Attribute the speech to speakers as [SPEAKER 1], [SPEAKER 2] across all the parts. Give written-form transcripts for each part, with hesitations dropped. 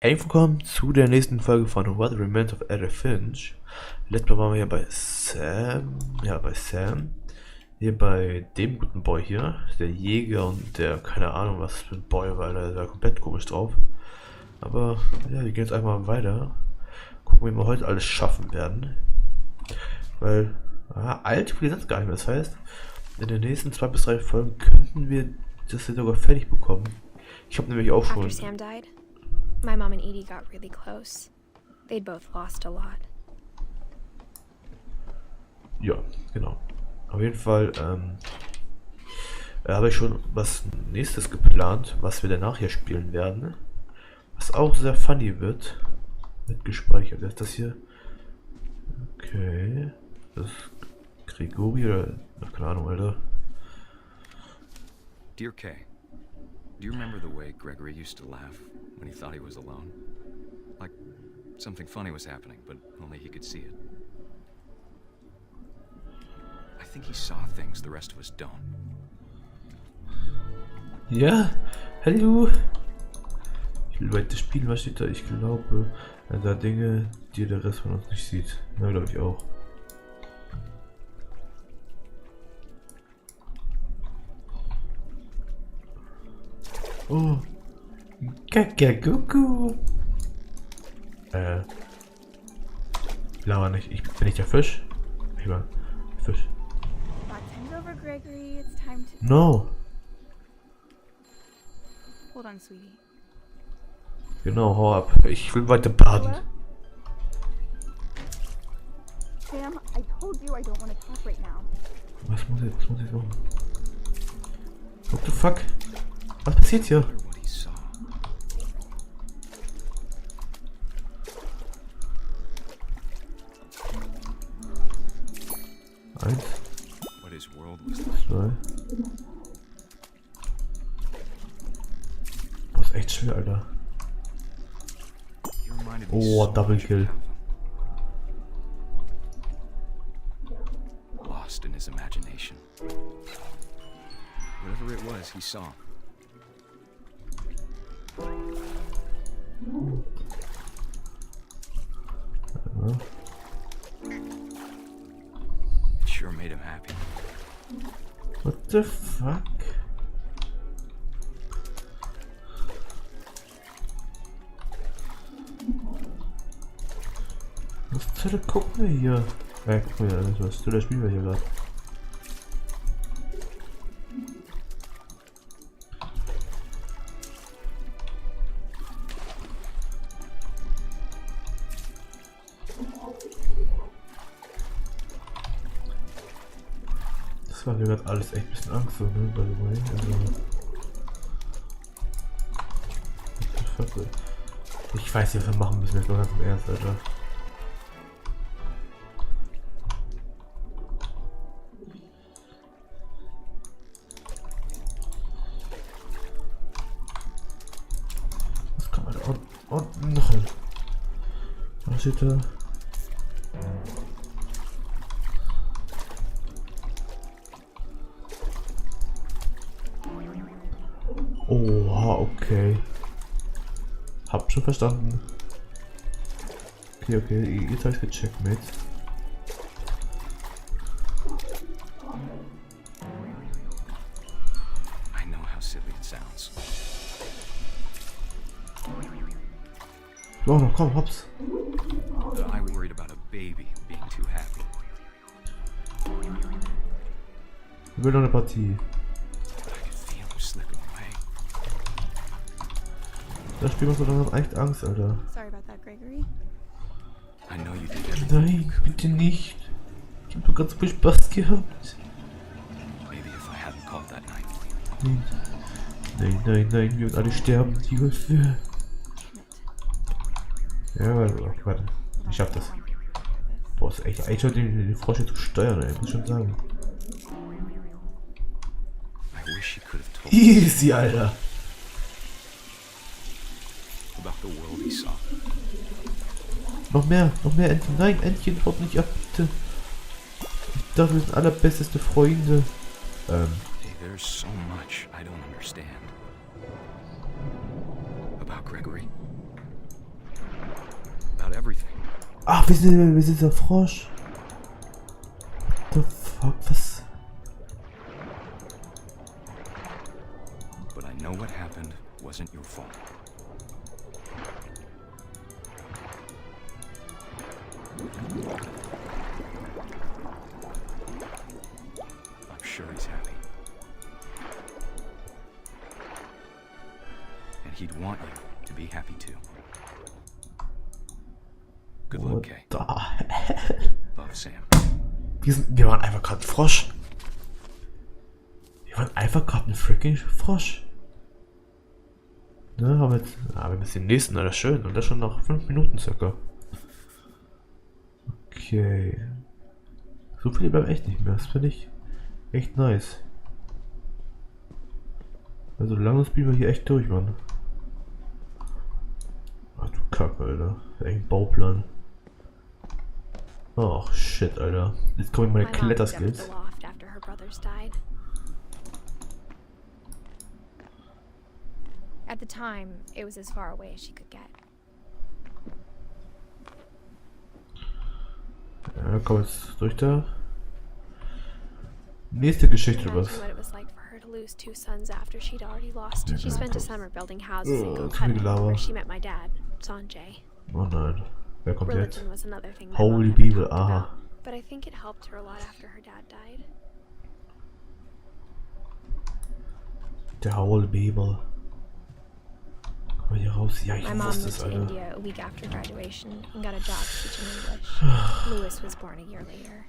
[SPEAKER 1] Hey, willkommen zu der nächsten Folge von WhatRremains of Edith Finch. Letztes Mal waren wir hier bei Sam. Ja, bei Sam. Hier bei dem guten Boy hier. Der Jäger und der, keine Ahnung was für ein Boy, weil er da komplett komisch drauf. Aber ja, wir gehen jetzt einfach weiter. Gucken, wie wir heute alles schaffen werden. Weil, alt spielt jetzt gar nicht mehr. Das heißt, in den nächsten 2 bis 3 Folgen könnten wir das hier sogar fertig bekommen. Ich habe nämlich auch schon.
[SPEAKER 2] After Sam died, my mom and Edie got really close. They'd both lost a lot.
[SPEAKER 1] Ja, genau. Auf jeden Fall habe ich schon was nächstes geplant, was wir danach hier spielen werden. Was auch sehr funny wird. Mit gespeichert. Ist das hier? Okay. Das ist Gregory oder. Keine Ahnung, Alter.
[SPEAKER 3] Dear Kay, do you remember the way Gregory used to laugh when he thought he was alone? Like something funny was happening, but only he could see it. I think he saw things the rest of us don't.
[SPEAKER 1] Ja, hallo. Ich will weiter spielen, was steht da? Ich glaube, da Dinge, die der Rest von uns nicht sieht. Ja, glaube ich auch. Oh. Kakakuku. Lauer nicht. Ich bin nicht der Fisch. Ich war Fisch. No.
[SPEAKER 4] Hold on, sweetie.
[SPEAKER 1] Genau, hau ab. Ich will weiter baden.
[SPEAKER 4] Sam, I told you I don't want to talk right now.
[SPEAKER 1] Was muss ich machen? What the fuck? Was passiert hier?
[SPEAKER 3] What he saw.
[SPEAKER 1] Eins,
[SPEAKER 3] What his world was like.
[SPEAKER 1] 2. Das ist echt schwer, Alter.
[SPEAKER 3] He reminded me
[SPEAKER 1] Oh,
[SPEAKER 3] so
[SPEAKER 1] Double
[SPEAKER 3] much of
[SPEAKER 1] Kill.
[SPEAKER 3] Calvin. Lost in his imagination. Whatever it was, he saw.
[SPEAKER 1] Ja.
[SPEAKER 3] It sure made him happy.
[SPEAKER 1] What the fuck? Was zur Hölle gucken wir hier? Guck mal, was zu der spielen wir hier gerade. Das war mir gerade alles echt ein bisschen Angst, so, ne? By the way. Also. Ich weiß nicht, was wir machen müssen, jetzt mal ganz im Ernst, Alter. Was kann man da unten noch hin? Was steht da? Oha, okay. Hab schon verstanden. Okay, jetzt hab ich's gecheckt, Mate.
[SPEAKER 3] I know how silly it sounds.
[SPEAKER 1] Oh, noch, komm, hops.
[SPEAKER 3] But I worried about a baby being too happy.
[SPEAKER 1] Ich will noch eine Partie.
[SPEAKER 3] I could feel him slipping away.
[SPEAKER 1] Das Spiel macht so langsam echt Angst, Alter.
[SPEAKER 4] Sorry about that, Gregory.
[SPEAKER 3] I know you did everything.
[SPEAKER 1] Nein, bitte nicht. Ich hab doch ganz viel Spaß gehabt.
[SPEAKER 3] Maybe if I hadn't called that night.
[SPEAKER 1] Nein, wir werden alle sterben, die Hilfe. Ja, warte. Ich schaff das. Boah, ist echt schon die Frosche zu steuern, ey, muss schon sagen.
[SPEAKER 3] I wish you could have told me
[SPEAKER 1] Easy, Alter.
[SPEAKER 3] about the world he saw.
[SPEAKER 1] Noch mehr, Entchen. Nein, Entchen, haut nicht ab, bitte. Ich dachte, wir sind allerbesteste Freunde.
[SPEAKER 3] Hey, there's so much I don't understand. About Gregory.
[SPEAKER 1] Ach, wir sind der Frosch. What the fuck, was?
[SPEAKER 3] But I know what happened wasn't your fault. I'm sure he's happy. And he'd want you to be happy too. Good luck, Kay. Love, Sam.
[SPEAKER 1] Wir waren einfach gerade ein Frosch. Wir waren einfach gerade ein freaking Frosch. Ne, haben wir jetzt. Ah, wir müssen den nächsten, Alter, schön. Und das schon nach 5 Minuten circa. Okay. So viele bleiben echt nicht mehr. Das finde ich echt nice. Also lange spielen wir hier echt durch, Mann. Ach du Kacke, Alter. Echt ein Bauplan. Oh shit, Alter. Jetzt kommen meine Kletterskills.
[SPEAKER 2] At the time, it was as far away as she could get.
[SPEAKER 1] Ja, komm jetzt durch da. Nächste Geschichte, was?
[SPEAKER 2] What it was like for her to lose 2 sons after she'd already lost. She spent a summer building houses in Kolkata, where she met my dad, Sanjay.
[SPEAKER 1] Oh nein. Wer kommt jetzt?
[SPEAKER 2] Religion was another thing my
[SPEAKER 1] Holy
[SPEAKER 2] mom never
[SPEAKER 1] Bibel,
[SPEAKER 2] talked
[SPEAKER 1] aha.
[SPEAKER 2] about, but I think it helped her a lot after her dad died.
[SPEAKER 1] Der Holy Bibel. Komm hier raus. Ja, ich
[SPEAKER 2] My mom
[SPEAKER 1] wusste
[SPEAKER 2] moved
[SPEAKER 1] es,
[SPEAKER 2] to
[SPEAKER 1] Alter.
[SPEAKER 2] India a week after graduation and got a job teaching English. Louis was born a year later.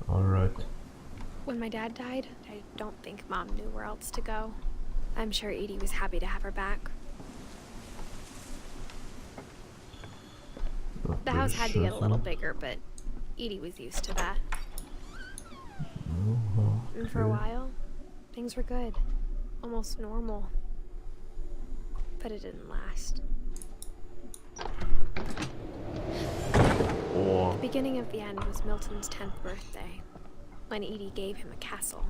[SPEAKER 1] Alright.
[SPEAKER 2] When my dad died, I don't think Mom knew where else to go. I'm sure Edie was happy to have her back. The house had to get a little bigger, but Edie was used to that. And for a while, things were good. Almost normal. But it didn't last.
[SPEAKER 1] Oh.
[SPEAKER 2] The beginning of the end was Milton's 10th birthday, when Edie gave him a castle.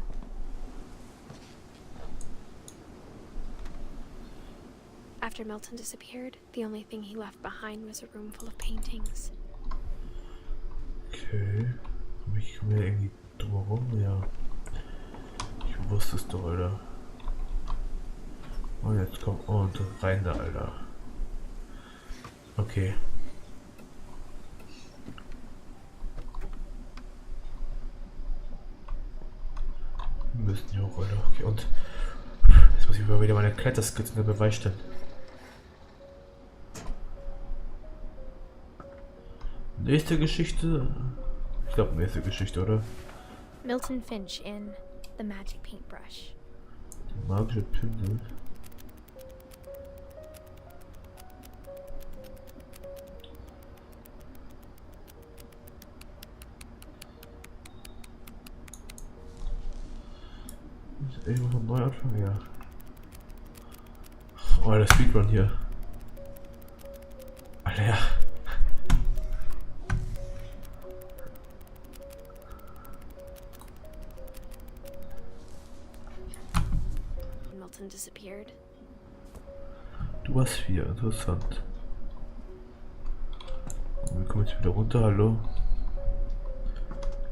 [SPEAKER 2] After Milton disappeared, the only thing he left behind was a room full of paintings.
[SPEAKER 1] Okay. Ich komme hier irgendwie drumherum, ja. Ich wusste es doch, Alter. Und jetzt kommt und rein da, Alter. Okay. Wir müssen hier hoch, Alter. Okay, und jetzt muss ich mal wieder meine Kletterskills unter Beweis stellen. Nächste Geschichte. Ich glaube, nächste Geschichte, oder?
[SPEAKER 2] Milton Finch in The Magic Paintbrush.
[SPEAKER 1] Die magische Pinsel. Ist irgendwas am Neuanfang? Ja. Oh, der Speedrun hier. Alter, ja.
[SPEAKER 2] Milton disappeared.
[SPEAKER 1] Du hast 4, interessant. Und wir kommen jetzt wieder runter, hallo.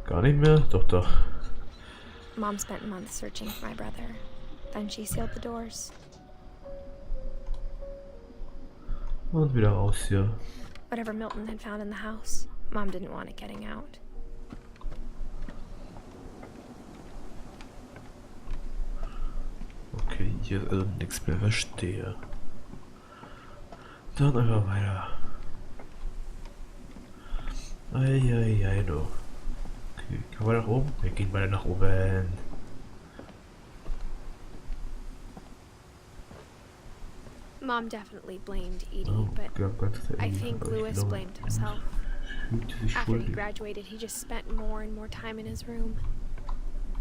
[SPEAKER 1] Gar nicht mehr? Doch, doch.
[SPEAKER 2] Mom spent months searching for my brother. Then she sealed the doors.
[SPEAKER 1] Und wieder raus hier.
[SPEAKER 2] Whatever Milton had found in the house, Mom didn't want it getting out.
[SPEAKER 1] Okay, hier ist also nichts mehr, verstehe. Dann einfach weiter. Eieiei, du. Okay, gehen wir nach oben? Wir gehen weiter nach oben.
[SPEAKER 2] Mom definitely blamed Edie,
[SPEAKER 1] Oh,
[SPEAKER 2] but
[SPEAKER 1] ganz
[SPEAKER 2] I think Louis blamed himself.
[SPEAKER 1] Fühlte sich
[SPEAKER 2] After he
[SPEAKER 1] schuldig.
[SPEAKER 2] graduated, he just spent more and more time in his room.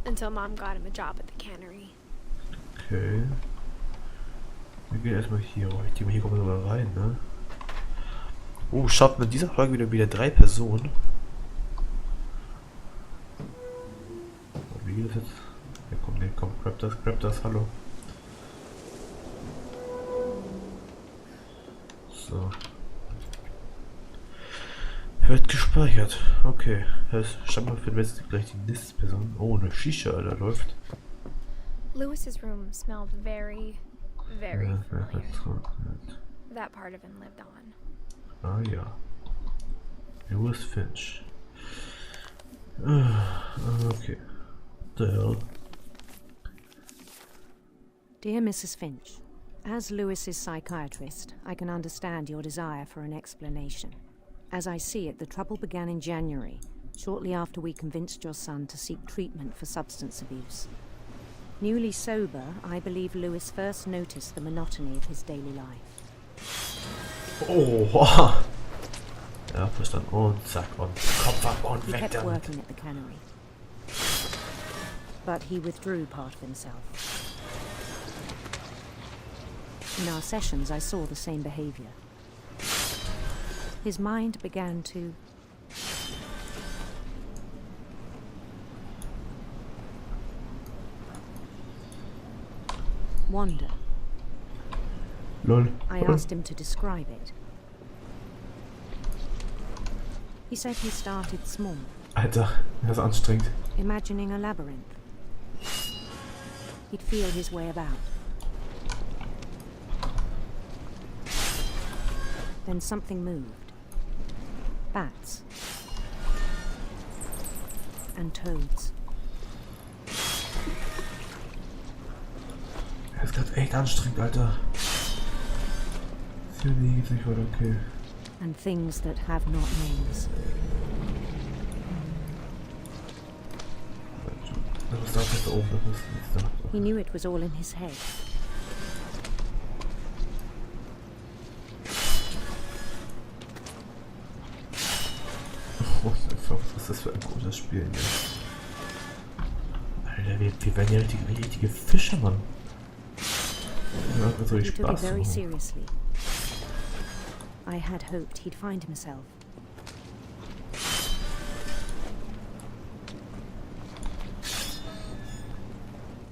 [SPEAKER 2] Until Mom got him a job at the cannery.
[SPEAKER 1] Okay. Wir gehen erstmal hier. Oh, ich denke, hier kommen wir sogar rein, ne? Oh, schaffen wir in dieser Folge wieder 3 Personen. Wie geht das jetzt? Ja, komm, nee, komm, grab das, hallo. So. Wird gespeichert. Okay. Scheinbar finden wir jetzt gleich die nächste Person. Oh, eine Shisha, da läuft.
[SPEAKER 2] Lewis's room smelled very familiar. That part of him lived on.
[SPEAKER 1] Ah ja. Edith Finch. Okay. The hell?
[SPEAKER 5] Dear Mrs. Finch, as Lewis's psychiatrist, I can understand your desire for an explanation. As I see it, the trouble began in January, shortly after we convinced your son to seek treatment for substance abuse. Newly sober, I believe Lewis first noticed the monotony of his daily life.
[SPEAKER 1] Oh, wow. Ja, verstanden. Und zack, und Kopf ab und
[SPEAKER 5] He
[SPEAKER 1] weg
[SPEAKER 5] kept
[SPEAKER 1] damit.
[SPEAKER 5] working at the cannery, but he withdrew part of himself. In our sessions, I saw the same behavior. His mind began to wander.
[SPEAKER 1] Lol.
[SPEAKER 5] I asked him to describe it. He said he started small,
[SPEAKER 1] Alter, das ist anstrengend.
[SPEAKER 5] imagining a labyrinth. He'd feel his way about. Then something moved. Bats. And toads.
[SPEAKER 1] Das ist gerade echt anstrengend, Alter. Hier geht's nicht weiter, okay.
[SPEAKER 5] And things that have not names.
[SPEAKER 1] Das ist da oben, das ist da.
[SPEAKER 5] He knew it was all in his head.
[SPEAKER 1] Oh, was ist das für ein großes Spiel hier? Alter, wir werden ja richtige Fische, Mann. Ja, das soll
[SPEAKER 5] He took it
[SPEAKER 1] Spaß
[SPEAKER 5] very
[SPEAKER 1] machen.
[SPEAKER 5] seriously. I had hoped he'd find himself.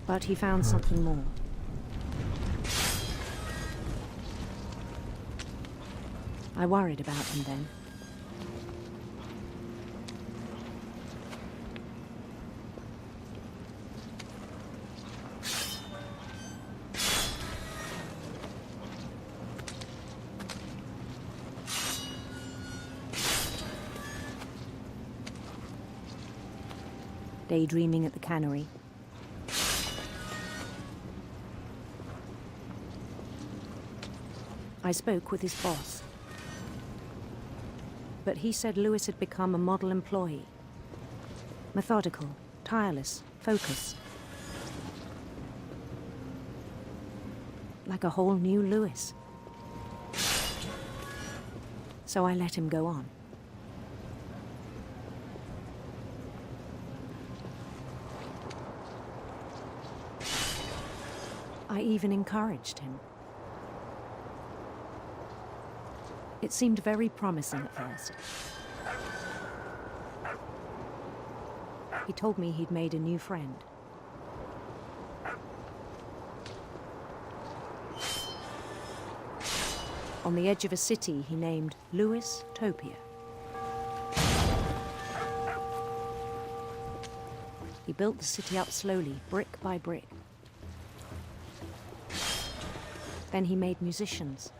[SPEAKER 5] But he found something more. I worried about him then. Daydreaming at the cannery. I spoke with his boss. But he said Lewis had become a model employee. Methodical, tireless, focused. Like a whole new Lewis. So I let him go on. I even encouraged him. It seemed very promising at first. He told me he'd made a new friend. On the edge of a city he named Lewis Topia. He built the city up slowly, brick by brick. Then he made musicians.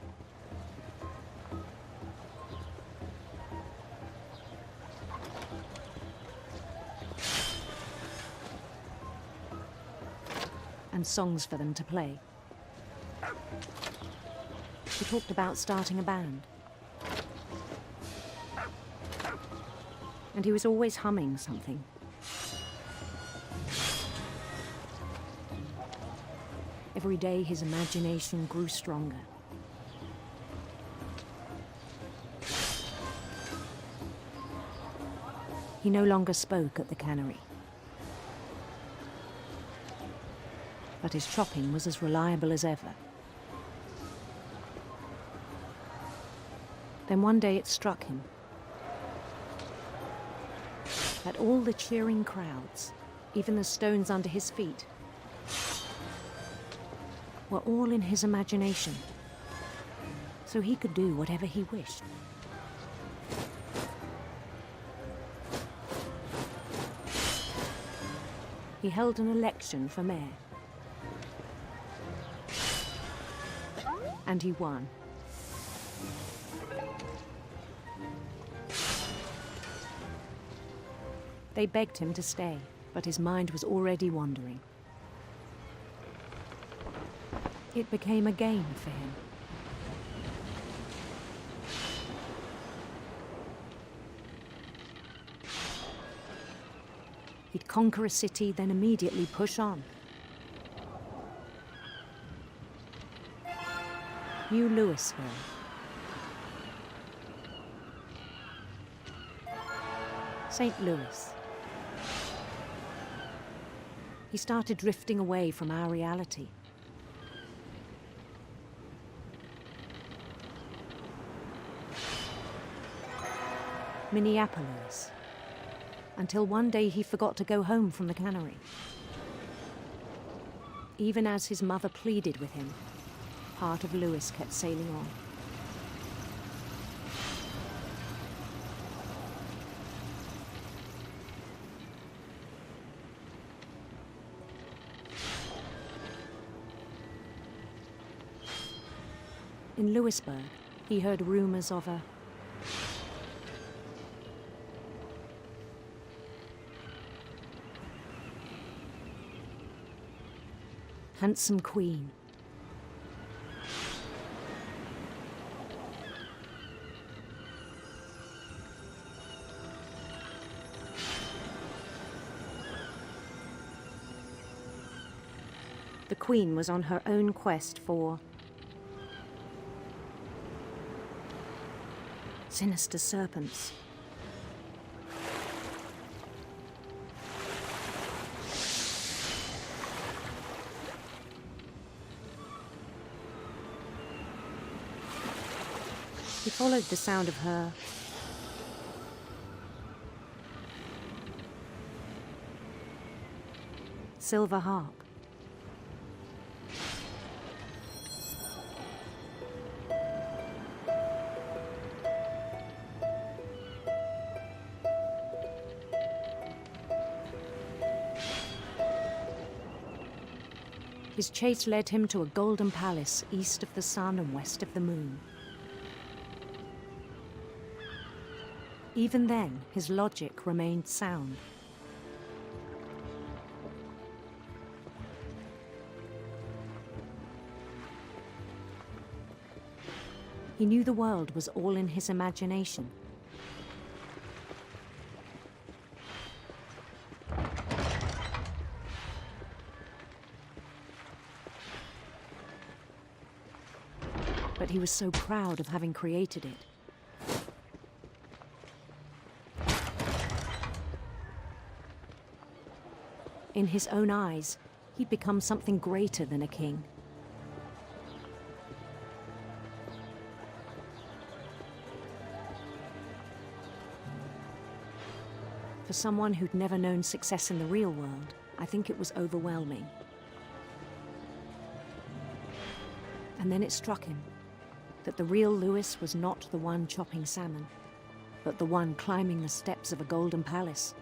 [SPEAKER 5] And songs for them to play. He talked about starting a band. And he was always humming something. Every day his imagination grew stronger. He no longer spoke at the cannery. But his chopping was as reliable as ever. Then one day it struck him that all the cheering crowds, even the stones under his feet, were all in his imagination, so he could do whatever he wished. He held an election for mayor. And he won. They begged him to stay, but his mind was already wandering. It became a game for him. He'd conquer a city, then immediately push on. New Louisville. St. Louis. He started drifting away from our reality. Minneapolis. Until one day he forgot to go home from the cannery. Even as his mother pleaded with him, part of Louis kept sailing on. In Louisburg, he heard rumors of a handsome queen. The queen was on her own quest for sinister serpents. He followed the sound of her silver harp. His chase led him to a golden palace east of the sun and west of the moon. Even then, his logic remained sound. He knew the world was all in his imagination. But he was so proud of having created it. In his own eyes, he'd become something greater than a king. For someone who'd never known success in the real world, I think it was overwhelming. And then it struck him that the real Louis was not the one chopping salmon, but the one climbing the steps of a golden palace.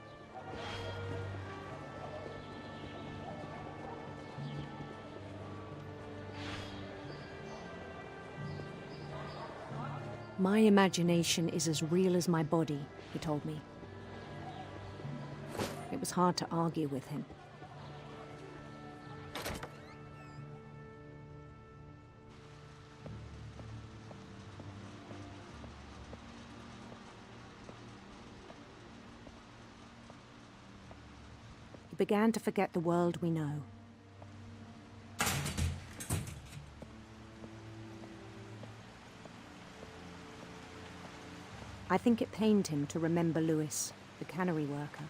[SPEAKER 5] My imagination is as real as my body, he told me. It was hard to argue with him. He began to forget the world we know. I think it pained him to remember Louis, the cannery worker.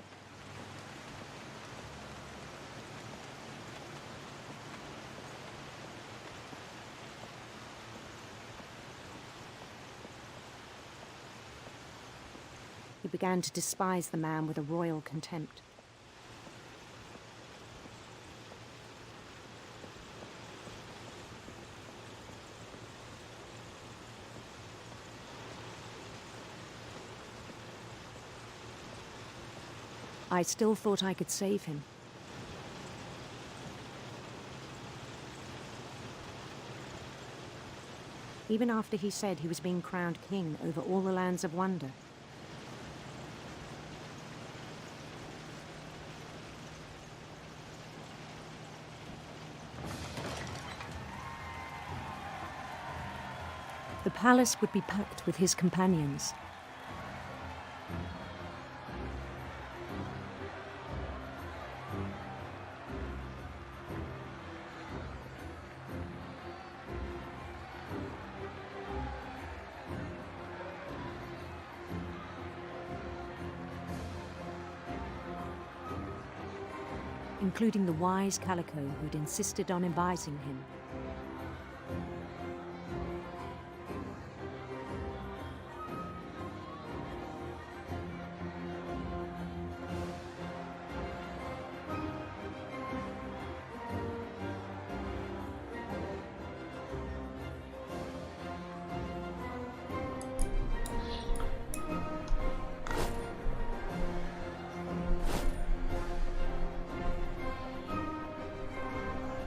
[SPEAKER 5] He began to despise the man with a royal contempt. I still thought I could save him. even after he said he was being crowned king over all the lands of wonder. The palace would be packed with his companions. Including the wise Calico who'd insisted on advising him.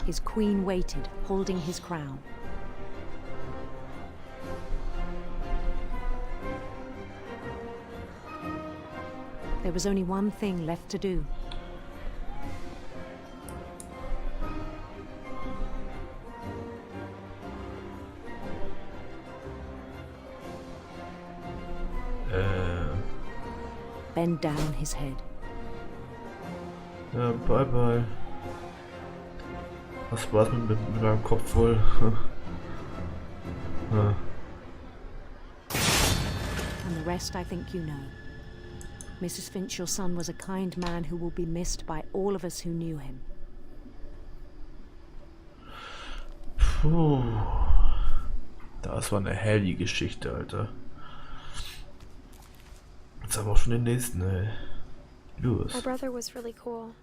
[SPEAKER 5] His queen waited, holding his crown. There was only one thing left to do. Bend down his head.
[SPEAKER 1] Ja, bye bye. Was war's mit meinem Kopf wohl? Ja.
[SPEAKER 5] And the rest I think you know. Mrs. Finch, your son was a kind man who will be missed by all of us who knew him.
[SPEAKER 1] Puh. Das war eine hell die Geschichte, Alter. Jetzt haben wir auch schon den nächsten, ey. Los.
[SPEAKER 2] My brother was really cool.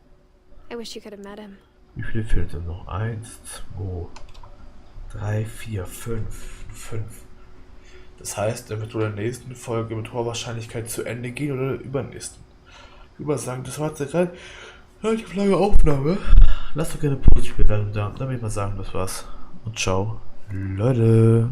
[SPEAKER 2] I wish you could have met him.
[SPEAKER 1] Wie viele fehlt denn noch? 1, 2, 3, 4, 5. 5. Das heißt, er wird wohl in der nächsten Folge mit hoher Wahrscheinlichkeit zu Ende gehen oder in der übernächsten. Ich würde mal sagen, das war jetzt eine relativ lange Aufnahme. Lasst doch gerne positiv bewerten da. Dann würde ich mal sagen, das war's. Und ciao, Leute.